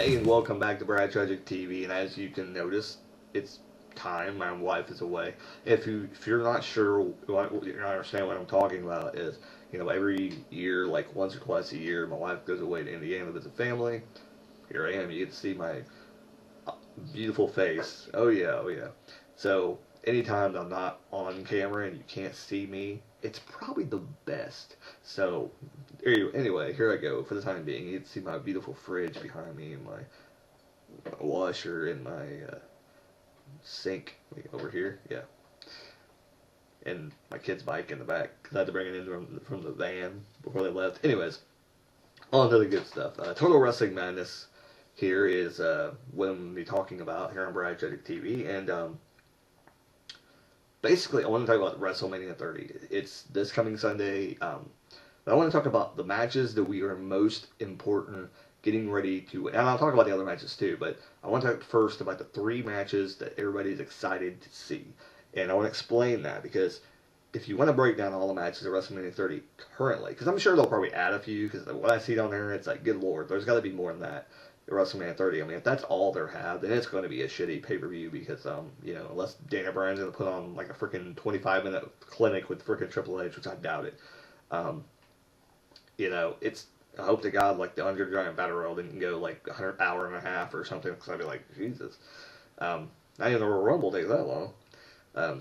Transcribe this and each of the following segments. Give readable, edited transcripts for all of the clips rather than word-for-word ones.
Hey, and welcome back to Brad Tragic TV. And as you can notice, it's time. My wife is away. If you're not sure, you're not understand what I'm talking about is, every year, like once or twice a year, my wife goes away to Indiana to visit family. Here I am. You get to see my beautiful face. Oh yeah, oh yeah. So anytime I'm not on camera and you can't see me, it's probably the best. So anyway, here I go. For the time being, you can see my beautiful fridge behind me, and my washer, and my sink over here. Yeah, and my kid's bike in the back because I had to bring it in from the van before they left. Anyways, on to the good stuff. Total Wrestling Madness here is what I'm going to be talking about here on Brad Tragic TV, and basically, I want to talk about WrestleMania 30. It's this coming Sunday. But I want to talk about the matches that we are most important getting ready to. And I'll talk about the other matches too, but I want to talk first about the three matches that everybody's excited to see. And I want to explain that because if you want to break down all the matches at WrestleMania 30 currently, because I'm sure they'll probably add a few, because what I see down there, it's like, good lord, there's got to be more than that at WrestleMania 30. I mean, if that's all they have, then it's going to be a shitty pay-per-view because, unless Dana Bryan's going to put on like a freaking 25-minute clinic with freaking Triple H, which I doubt it. It's, I hope to God, like, the Andre Giant Battle Royal didn't go, like, an hour and a half or something, because I'd be like, Jesus. Not even the Royal Rumble takes that long.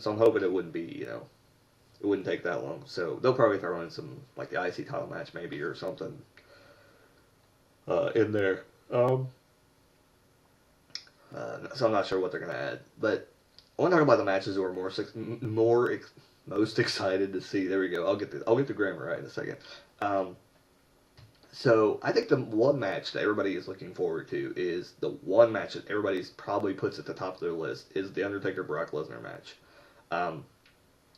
So I'm hoping it wouldn't be, it wouldn't take that long. So they'll probably throw in some, like, the IC title match, maybe, or something, in there. So I'm not sure what they're going to add. But I want to talk about the matches that we're most excited to see. There we go. I'll get the grammar right in a second. So I think the one match that everybody is looking forward to is the one match that everybody's probably puts at the top of their list is the Undertaker Brock Lesnar match.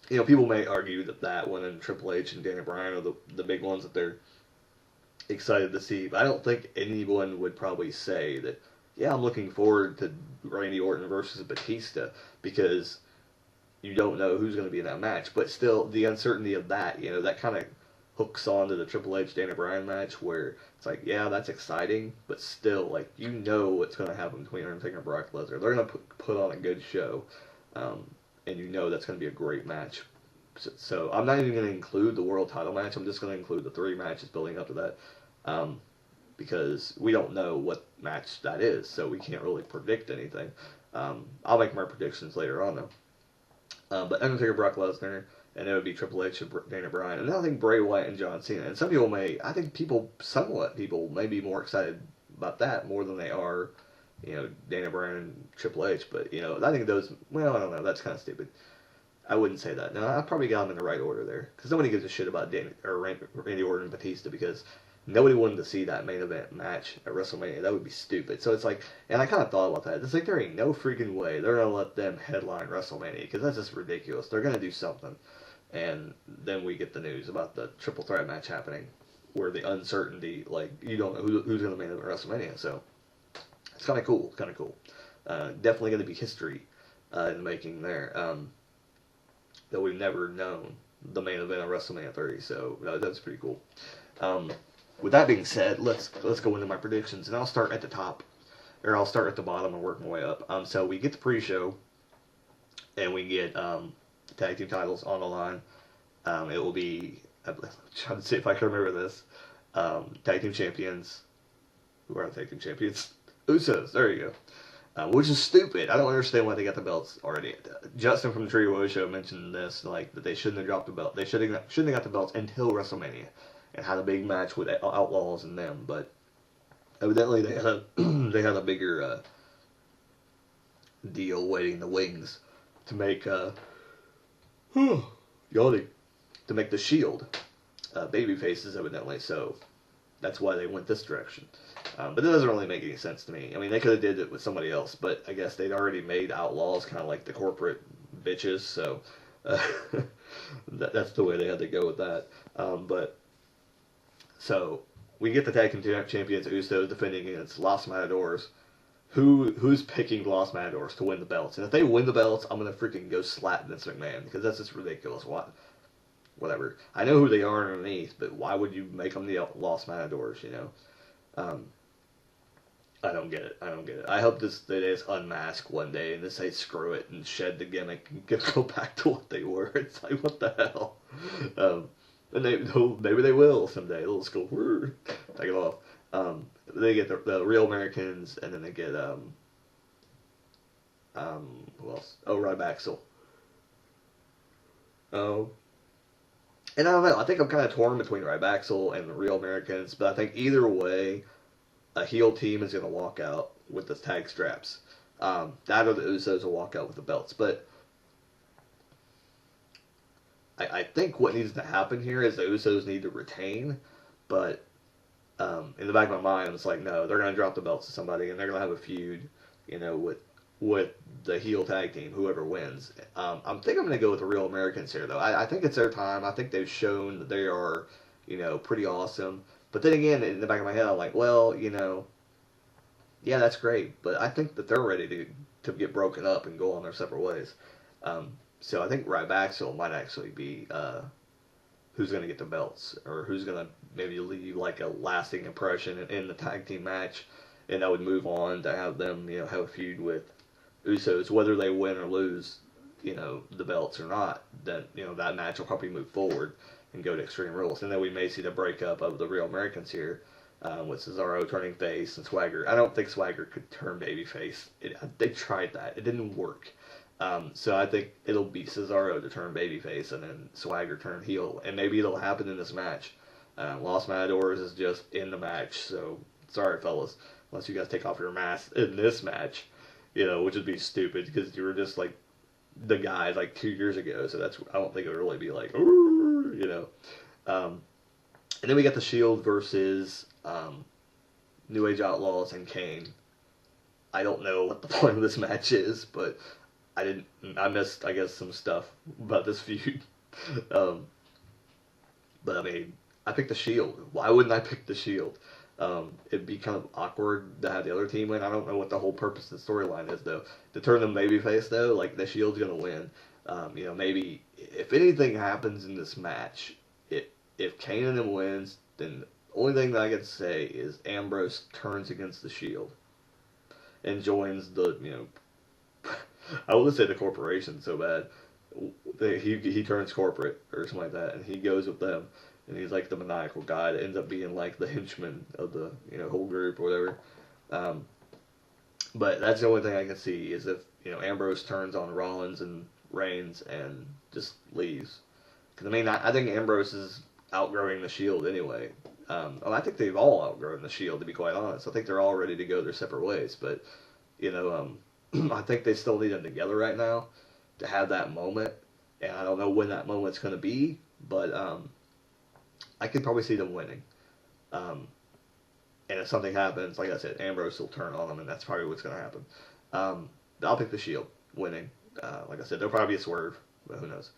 People may argue that one and Triple H and Daniel Bryan are the big ones that they're excited to see, but I don't think anyone would probably say that, yeah, I'm looking forward to Randy Orton versus Batista, because you don't know who's going to be in that match. But still, the uncertainty of that, that kind of hooks on to the Triple H Daniel Bryan match, where it's like, yeah, that's exciting, but still, like, what's going to happen between Undertaker and Brock Lesnar. They're going to put on a good show, and that's going to be a great match. So I'm not even going to include the world title match. I'm just going to include the three matches building up to that, because we don't know what match that is, so we can't really predict anything. I'll make my predictions later on, though. But Undertaker, Brock Lesnar, and it would be Triple H and Daniel Bryan. And then I think Bray Wyatt and John Cena. And some people may be more excited about that more than they are, Daniel Bryan and Triple H. But, I think those, well, I don't know, that's kind of stupid. I wouldn't say that. No, I probably got them in the right order there. Because nobody gives a shit about Randy Orton and Batista, because nobody wanted to see that main event match at WrestleMania. That would be stupid. So it's like, and I kind of thought about that. It's like, there ain't no freaking way they're going to let them headline WrestleMania, because that's just ridiculous. They're going to do something. And then we get the news about the triple threat match happening, where the uncertainty, like, you don't know who's going to main event WrestleMania. So it's kind of cool. Definitely going to be history in the making there. That we've never known the main event of WrestleMania 30. So that's pretty cool. With that being said, let's go into my predictions, and I'll start at the top, or I'll start at the bottom and work my way up. So we get the pre-show, and we get tag team titles on the line. It will be, I'm trying to see if I can remember this. Tag team champions. Who are the tag team champions? Usos. There you go. Which is stupid. I don't understand why they got the belts already. Justin from the Trio Show mentioned this, like, that they shouldn't have dropped the belt. They shouldn't have got the belts until WrestleMania and had a big match with Outlaws and them. But evidently they had a bigger deal waiting in the wings to make to make the Shield baby faces, evidently. So that's why they went this direction. But it doesn't really make any sense to me. I mean, they could have did it with somebody else, but I guess they'd already made Outlaws kind of like the corporate bitches, so that's the way they had to go with that. So we get the tag team champions, Usos, defending against Los Matadors. Who's picking Los Matadors to win the belts? And if they win the belts, I'm gonna freaking go slap Vince McMahon, because that's just ridiculous. Whatever. I know who they are underneath, but why would you make them the Los Matadors? I don't get it. I don't get it. I hope they just unmask one day and just say screw it and shed the gimmick and go back to what they were. It's like, what the hell? Um, and maybe they will someday. They'll just go, take it off. They get the Real Americans, and then they get who else? Oh, Ryback. Oh, and I don't know. I think I'm kind of torn between Ryback and the Real Americans, but I think either way, a heel team is going to walk out with the tag straps. That or the Usos will walk out with the belts. But I think what needs to happen here is the Usos need to retain. But in the back of my mind, it's like, no, they're going to drop the belts to somebody, and they're going to have a feud, with the heel tag team, whoever wins. I think I'm going to go with the Real Americans here, though. I think it's their time. I think they've shown that they are, pretty awesome. But then again, in the back of my head, I'm like, well, yeah, that's great. But I think that they're ready to get broken up and go on their separate ways. So I think Ryback might actually be who's going to get the belts, or who's going to maybe leave like a lasting impression in the tag team match, and I would move on to have them, have a feud with Usos, whether they win or lose, the belts or not. Then that match will probably move forward and go to Extreme Rules, and then we may see the breakup of the Real Americans here, with Cesaro turning face and Swagger. I don't think Swagger could turn babyface. They tried that; it didn't work. So I think it'll be Cesaro to turn babyface, and then Swagger turn heel, and maybe it'll happen in this match. Los Matadors is just in the match, so sorry, fellas, unless you guys take off your masks in this match, which would be stupid because you were just like the guys like 2 years ago. So I don't think it would really be like, ooh, and then we got the Shield versus New Age Outlaws and Kane. I don't know what the point of this match is, but I missed, I guess, some stuff about this feud. But I mean, I picked the Shield. Why wouldn't I pick the Shield? It'd be kind of awkward to have the other team win. I don't know what the whole purpose of the storyline is, though. To turn them babyface, though, like, the Shield's going to win. Maybe if anything happens in this match, if Kane and them wins, then the only thing that I can say is Ambrose turns against the Shield and joins the, I want to say the corporation so bad. He turns corporate or something like that, and he goes with them. And he's like the maniacal guy that ends up being like the henchman of the whole group or whatever. But that's the only thing I can see is if Ambrose turns on Rollins and Reigns and just leaves. Because I mean I think Ambrose is outgrowing the Shield anyway. I think they've all outgrown the Shield, to be quite honest. I think they're all ready to go their separate ways. But I think they still need them together right now to have that moment. And I don't know when that moment's going to be, but I could probably see them winning. And if something happens, like I said, Ambrose will turn on them, and that's probably what's going to happen. I'll pick the Shield winning. Like I said, there'll probably be a swerve, but who knows.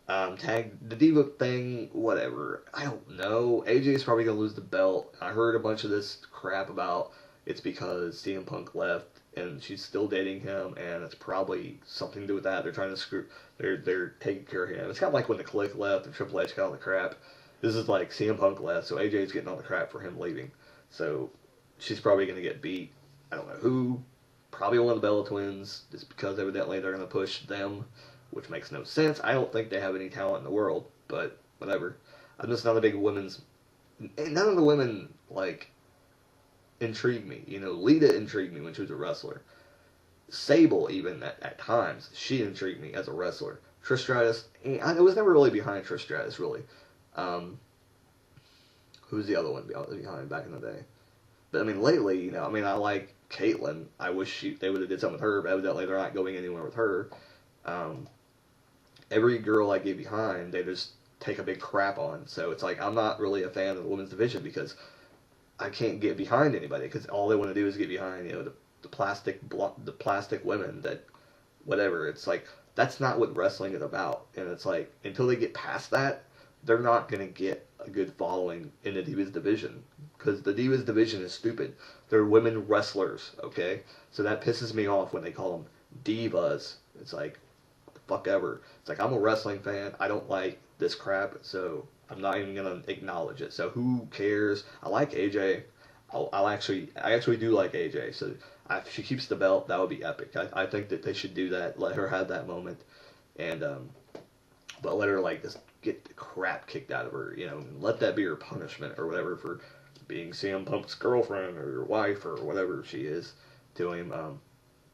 The Diva thing, whatever. I don't know. AJ's probably going to lose the belt. I heard a bunch of this crap about it's because CM Punk left, and she's still dating him, and it's probably something to do with that. They're trying to they're taking care of him. It's kind of like when the Clique left and Triple H got all the crap. This is like CM Punk left, so AJ's getting all the crap for him leaving. So she's probably going to get beat. I don't know who. Probably one of the Bella Twins, just because evidently they're going to push them, which makes no sense. I don't think they have any talent in the world, but whatever. I'm just not a big women's... None of the women, like, intrigue me. Lita intrigued me when she was a wrestler. Sable, even, at times, she intrigued me as a wrestler. Trish Stratus, I was never really behind Trish Stratus, really. Who's the other one behind back in the day? But I mean, lately, I like Caitlyn. I wish they would have did something with her, but evidently they're not going anywhere with her. Every girl I get behind, they just take a big crap on. So it's like, I'm not really a fan of the women's division because I can't get behind anybody because all they want to do is get behind, the plastic women that, whatever. It's like, that's not what wrestling is about. And it's like, until they get past that, they're not going to get a good following in the Divas division. Because the Divas division is stupid. They're women wrestlers, okay? So that pisses me off when they call them divas. It's like, what the fuck ever. It's like, I'm a wrestling fan. I don't like this crap, so I'm not even going to acknowledge it. So who cares? I like AJ. I actually do like AJ. So if she keeps the belt, that would be epic. I think that they should do that. Let her have that moment, and but let her like just get the crap kicked out of her. You know, and let that be her punishment or whatever for being CM Punk's girlfriend or wife or whatever she is to him.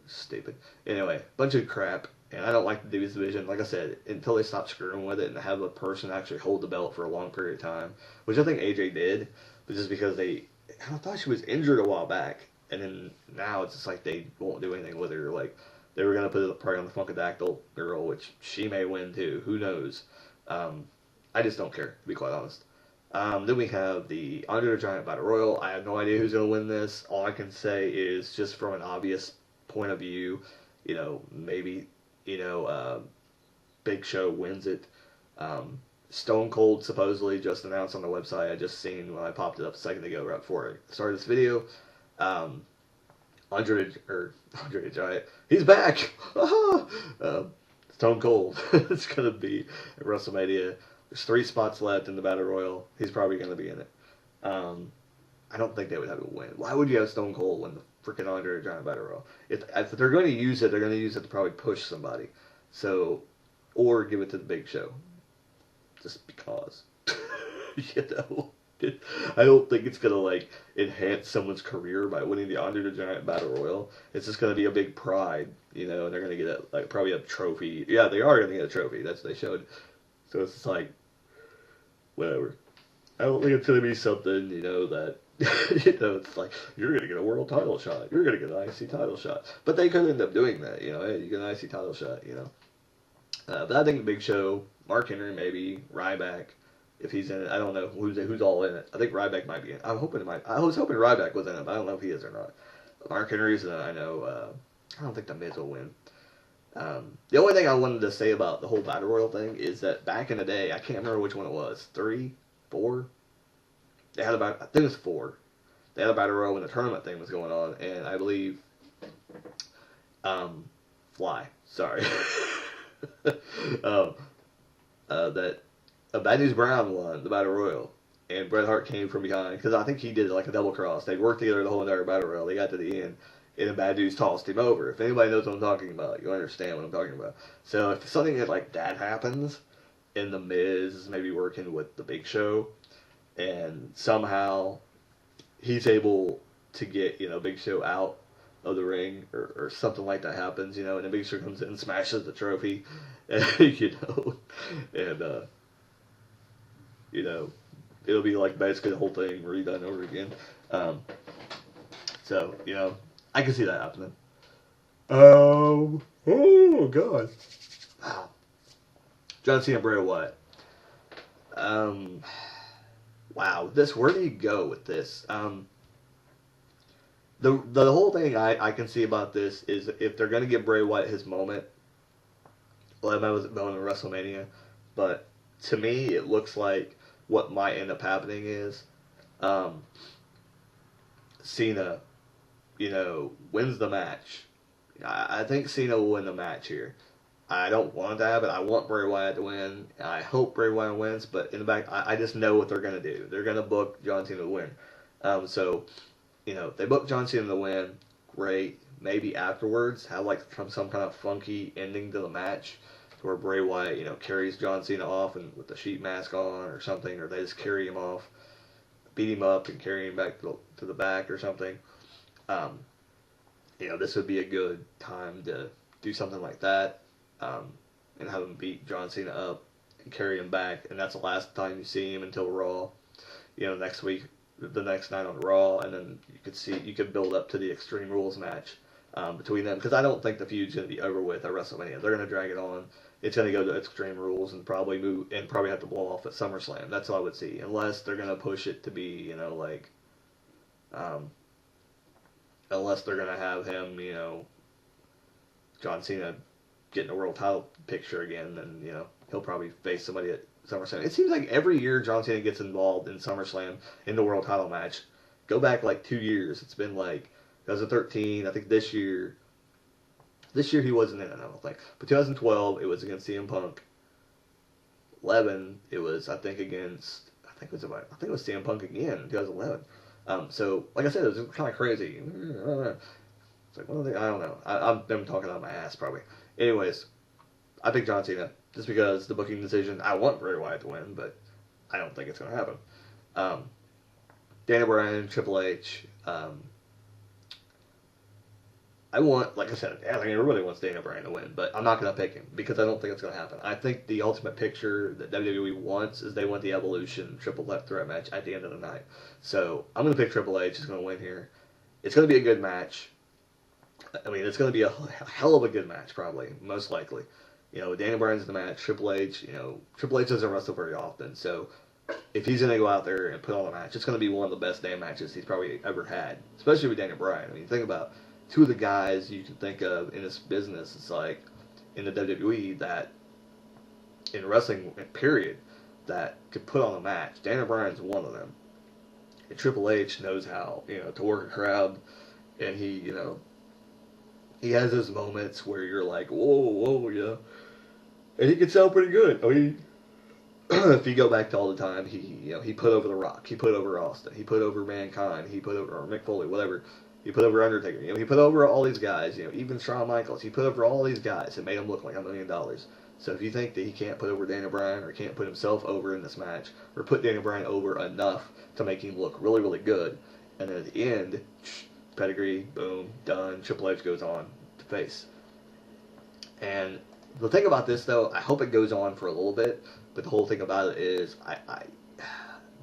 Stupid. Anyway, bunch of crap. And I don't like the Divas division. Like I said, until they stop screwing with it and have a person actually hold the belt for a long period of time, which I think AJ did, but just because I thought she was injured a while back, and then now it's just like they won't do anything with her. Like they were gonna put it probably on the Funkadactyl girl, which she may win too. Who knows? I just don't care, to be quite honest. Then we have the Andre the Giant Battle Royal. I have no idea who's gonna win this. All I can say is just from an obvious point of view, you know, maybe. Big Show wins it. Stone Cold supposedly just announced on the website. I just seen when I popped it up a second ago right before I started this video. Andre the Giant, he's back. Stone Cold. It's gonna be at WrestleMania. There's 3 spots left in the Battle Royal. He's probably gonna be in it. I don't think they would have a win. Why would you have Stone Cold win the freaking Andre the Giant Battle Royal? If they're going to use it, they're going to use it to probably push somebody. So, or give it to the Big Show. Just because. You know? I don't think it's going to, like, enhance someone's career by winning the Andre the Giant Battle Royal. It's just going to be a big pride, you know, and they're going to get, like, probably a trophy. Yeah, they are going to get a trophy. That's what they showed. So it's just like, whatever. I don't think it's going to be something, you know, that, you know, it's like, you're going to get a world title shot. You're going to get an IC title shot. But they could end up doing that, you know. Hey, you get an IC title shot, you know. But I think the Big Show, Mark Henry maybe, Ryback, if he's in it. I don't know who's all in it. I think Ryback might be in it. I was hoping Ryback was in it, but I don't know if he is or not. Mark Henry's in it, I know. I don't think The Miz will win. The only thing I wanted to say about the whole Battle Royal thing is that back in the day, I can't remember which one it was, 3, 4? They had I think it was 4. They had a Battle Royal when the tournament thing was going on, and I believe, Fly, sorry, that Bad News Brown won the Battle Royal, and Bret Hart came from behind, because I think he did like a double cross. They worked together the whole entire Battle Royal. They got to the end, and the Bad News tossed him over. If anybody knows what I'm talking about, you'll understand what I'm talking about. So if something like that happens, and The Miz is maybe working with the Big Show, and somehow he's able to get, you know, Big Show out of the ring, or something like that happens, you know, and the Big Show comes in and smashes the trophy, and, you know, and, you know, it'll be like basically the whole thing redone over again. So, you know, I can see that happening. Oh, God. Wow. John Cena, Bray Wyatt. Wow, where do you go with this? The whole thing I can see about this is if they're going to give Bray Wyatt his moment, well, that was going to WrestleMania, but to me, it looks like what might end up happening is Cena, you know, wins the match. I think Cena will win the match here. I don't want to have it. I want Bray Wyatt to win. I hope Bray Wyatt wins, but in the back, I just know what they're going to do. They're going to book John Cena to win. So, you know, if they book John Cena to win, great. Maybe afterwards, have like some kind of funky ending to the match, where Bray Wyatt, you know, carries John Cena off and with the sheet mask on or something, or they just carry him off, beat him up and carry him back to the back or something. You know, this would be a good time to do something like that. And have him beat John Cena up and carry him back, and that's the last time you see him until Raw. You know, next week, the next night on Raw, and then you could build up to the Extreme Rules match between them, because I don't think the feud's going to be over with at WrestleMania. They're going to drag it on. It's going to go to Extreme Rules and probably have to blow off at SummerSlam. That's all I would see, unless they're going to push it to be, you know, like, unless they're going to have him, you know, John Cena getting a world title picture again, then, you know, he'll probably face somebody at SummerSlam. It seems like every year John Cena gets involved in SummerSlam in the world title match. Go back like 2 years. It's been like 2013. I think this year he wasn't in it, I don't think. But 2012, it was against CM Punk. 11, it was, I think it was CM Punk again in 2011. So, like I said, it was kind of crazy. It's like, well, I don't know. I'm talking out my ass, probably. Anyways, I picked John Cena just because the booking decision. I want Bray Wyatt to win, but I don't think it's going to happen. Daniel Bryan, Triple H. I want, like I said, I think everybody wants Daniel Bryan to win, but I'm not going to pick him because I don't think it's going to happen. I think the ultimate picture that WWE wants is they want the Evolution triple threat match at the end of the night. So I'm going to pick Triple H. He's going to win here. It's going to be a good match. I mean, it's going to be a hell of a good match, probably, most likely. You know, Daniel Bryan's in the match. Triple H, Triple H doesn't wrestle very often, so if he's going to go out there and put on a match, it's going to be one of the best damn matches he's probably ever had, especially with Daniel Bryan. I mean, think about two of the guys you can think of in this business. It's like in the WWE that in wrestling period that could put on a match. Daniel Bryan's one of them. And Triple H knows how to work a crowd, and he has those moments where you're like, whoa, yeah, and he can sell pretty good. I mean, if you go back to all the time, he put over The Rock, he put over Austin, he put over Mankind, he put over or Mick Foley, whatever. He put over Undertaker. He put over all these guys. Even Shawn Michaels. He put over all these guys and made them look like $1 million. So if you think that he can't put over Daniel Bryan or can't put himself over in this match or put Daniel Bryan over enough to make him look really, really good, and then at the end, pedigree, boom, done. Triple H goes on to face. And the thing about this, though, I hope it goes on for a little bit. But the whole thing about it is,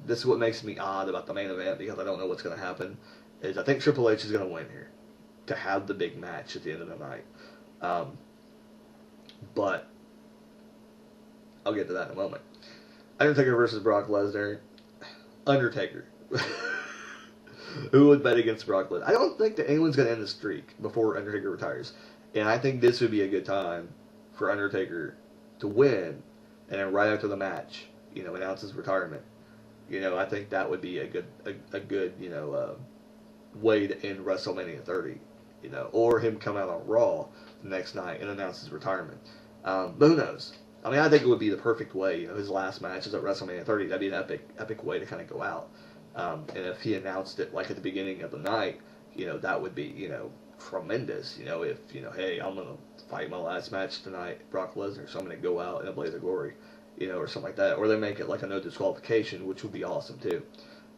this is what makes me odd about the main event because I don't know what's going to happen. Is I think Triple H is going to win here to have the big match at the end of the night. But I'll get to that in a moment. Undertaker versus Brock Lesnar. Undertaker. Who would bet against Brock Lesnar? I don't think that anyone's going to end the streak before Undertaker retires. And I think this would be a good time for Undertaker to win and then right after the match, announce his retirement. I think that would be a good way to end WrestleMania 30, or him come out on Raw the next night and announce his retirement. But who knows? I mean, I think it would be the perfect way. His last match is at WrestleMania 30. That'd be an epic way to kind of go out. And if he announced it like at the beginning of the night, that would be tremendous. If hey, I'm gonna fight my last match tonight, Brock Lesnar, so I'm gonna go out in a blaze of glory, or something like that. Or they make it like a no disqualification, which would be awesome too.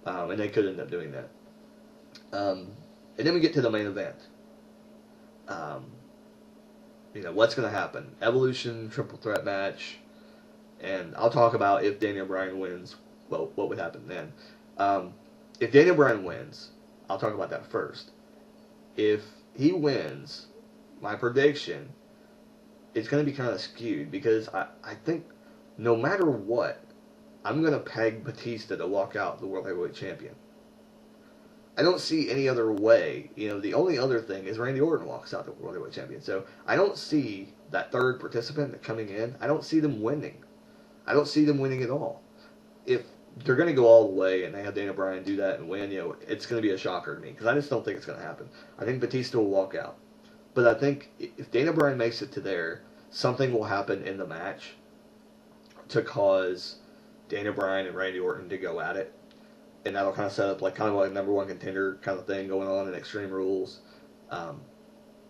And they could end up doing that. And then we get to the main event. What's going to happen? Evolution, triple threat match. And I'll talk about if Daniel Bryan wins, well, what would happen then. If Daniel Bryan wins, I'll talk about that first. If he wins, my prediction is going to be kind of skewed because I think no matter what, I'm going to peg Batista to walk out the World Heavyweight Champion. I don't see any other way. The only other thing is Randy Orton walks out the World Heavyweight Champion. So I don't see that third participant coming in. I don't see them winning. I don't see them winning at all. If they're going to go all the way and they have Daniel Bryan do that and win, it's going to be a shocker to me because I just don't think it's going to happen. I think Batista will walk out. But I think if Daniel Bryan makes it to there, something will happen in the match to cause Daniel Bryan and Randy Orton to go at it. And that'll kind of set up like a number one contender kind of thing going on in Extreme Rules. And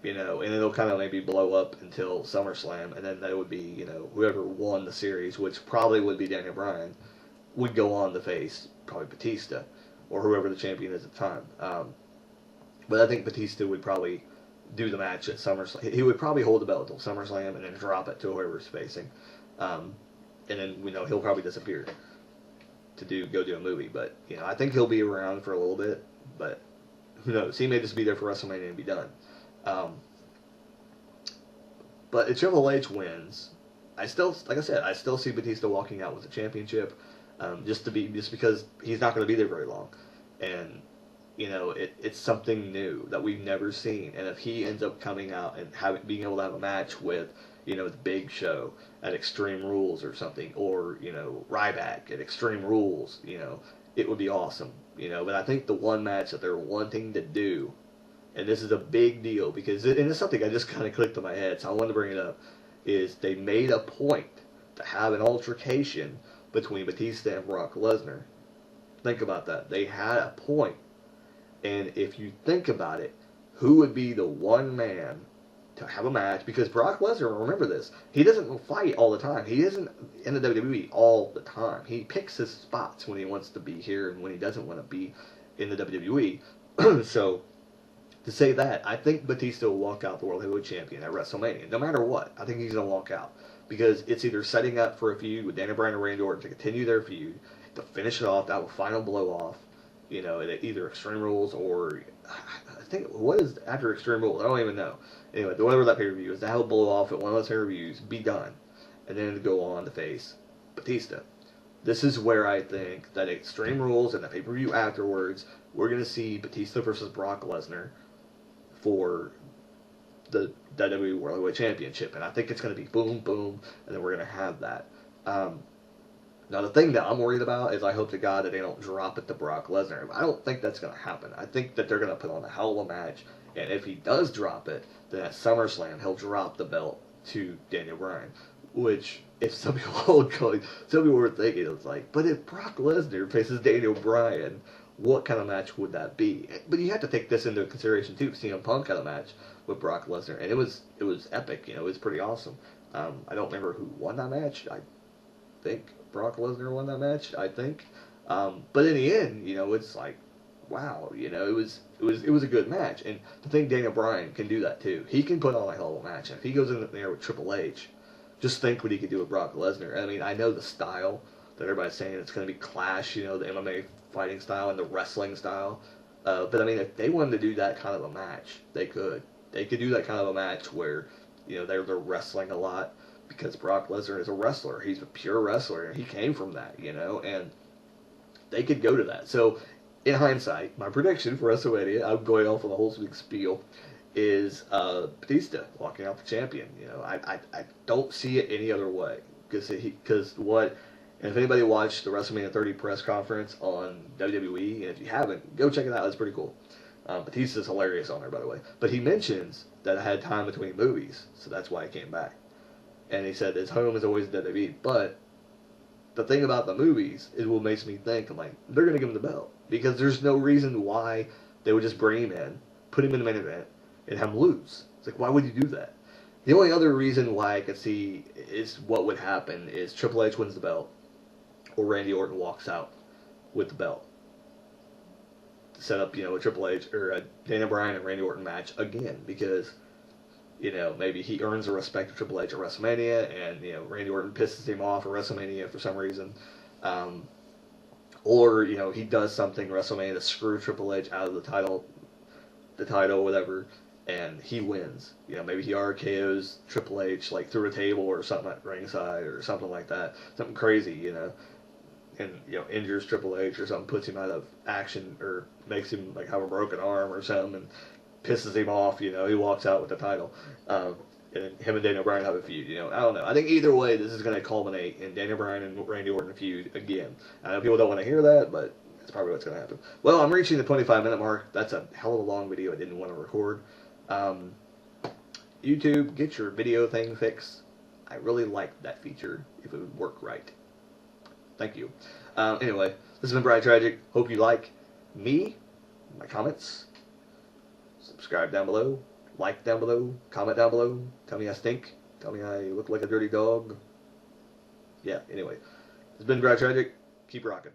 it'll kind of maybe blow up until SummerSlam. And then that would be, whoever won the series, which probably would be Daniel Bryan, would go on to face probably Batista or whoever the champion is at the time. But I think Batista would probably do the match at SummerSlam. He would probably hold the belt until SummerSlam and then drop it to whoever's facing. And then, he'll probably disappear to go do a movie. But, I think he'll be around for a little bit. But who knows? He may just be there for WrestleMania and be done. But if Triple H wins, I still see Batista walking out with the championship, just because he's not going to be there very long, and it's something new that we've never seen. And if he ends up coming out and being able to have a match with the Big Show at Extreme Rules or something, or Ryback at Extreme Rules, it would be awesome. But I think the one match that they're wanting to do, and this is a big deal because it's something I just kind of clicked in my head, so I wanted to bring it up, is they made a point to have an altercation between Batista and Brock Lesnar. Think about that. They had a point And if you think about it, who would be the one man to have a match? Because Brock Lesnar, remember this, he doesn't fight all the time. He isn't in the WWE all the time. He picks his spots when he wants to be here and when he doesn't want to be in the WWE. So, to say that, I think Batista will walk out the World Heavyweight Champion at WrestleMania. No matter what, I think he's going to walk out. Because it's either setting up for a feud with Daniel Bryan and Randy Orton to continue their feud, to finish it off, to have a final blow-off, you know, at either Extreme Rules or, I think, what is after Extreme Rules? I don't even know. Anyway, whatever that pay-per-view is, to have a blow-off at one of those pay-per-views, be done, and then to go on to face Batista. This is where I think that Extreme Rules and the pay-per-view afterwards, we're going to see Batista versus Brock Lesnar for the WWE World Heavyweight Championship, and I think it's going to be boom, boom, and then we're going to have that. Now, the thing that I'm worried about is I hope to God that they don't drop it to Brock Lesnar. I don't think that's going to happen. I think that they're going to put on a hell of a match, and if he does drop it, then at SummerSlam, he'll drop the belt to Daniel Bryan, which, if some people were thinking, it's like, but if Brock Lesnar faces Daniel Bryan, what kind of match would that be? But you have to take this into consideration, too. CM Punk had a match with Brock Lesnar, and it was epic. You know, it was pretty awesome. I don't remember who won that match. I think Brock Lesnar won that match. I think, but in the end, you know, it's like, wow, you know, it was a good match. And to think Daniel Bryan can do that too. He can put on a hell of a match. And if he goes in there with Triple H, just think what he could do with Brock Lesnar. I mean, I know the style that everybody's saying it's going to be clash. You know, the MMA fighting style and the wrestling style. But I mean, if they wanted to do that kind of a match, they could. They could do that kind of a match where, you know, they're wrestling a lot, because Brock Lesnar is a wrestler. He's a pure wrestler, and he came from that, you know, and they could go to that. So, in hindsight, my prediction for WrestleMania, I'm going off on the whole big spiel, is Batista walking out the champion. You know, I don't see it any other way. Because what, and if anybody watched the WrestleMania 30 press conference on WWE, and if you haven't, go check it out. It's pretty cool. Batista's hilarious on there, by the way. But he mentions that I had time between movies, so that's why I came back. And he said his home is always WWE. But the thing about the movies is what makes me think, I'm like, they're going to give him the belt. Because there's no reason why they would just bring him in, put him in the main event, and have him lose. It's like, why would you do that? The only other reason why I could see is what would happen is Triple H wins the belt, or Randy Orton walks out with the belt. Set up, you know, a Triple H or a Daniel Bryan and Randy Orton match again, because, you know, maybe he earns the respect of Triple H at WrestleMania, and, you know, Randy Orton pisses him off at WrestleMania for some reason, or, you know, he does something at WrestleMania to screw Triple H out of the title, whatever, and he wins. You know, maybe he RKO's Triple H like through a table or something at ringside or something like that, something crazy, you know. And, you know, injures Triple H or something, puts him out of action, or makes him, like, have a broken arm or something, and pisses him off, you know, he walks out with the title. And him and Daniel Bryan have a feud, you know. I don't know. I think either way, this is going to culminate in Daniel Bryan and Randy Orton feud again. I know people don't want to hear that, but that's probably what's going to happen. Well, I'm reaching the 25-minute mark. That's a hell of a long video I didn't want to record. YouTube, get your video thing fixed. I really like that feature if it would work right. Thank you. Anyway, this has been Bryan Tragic. Hope you like me, my comments. Subscribe down below. Like down below. Comment down below. Tell me I stink. Tell me I look like a dirty dog. Yeah, anyway. This has been Bryan Tragic. Keep rocking.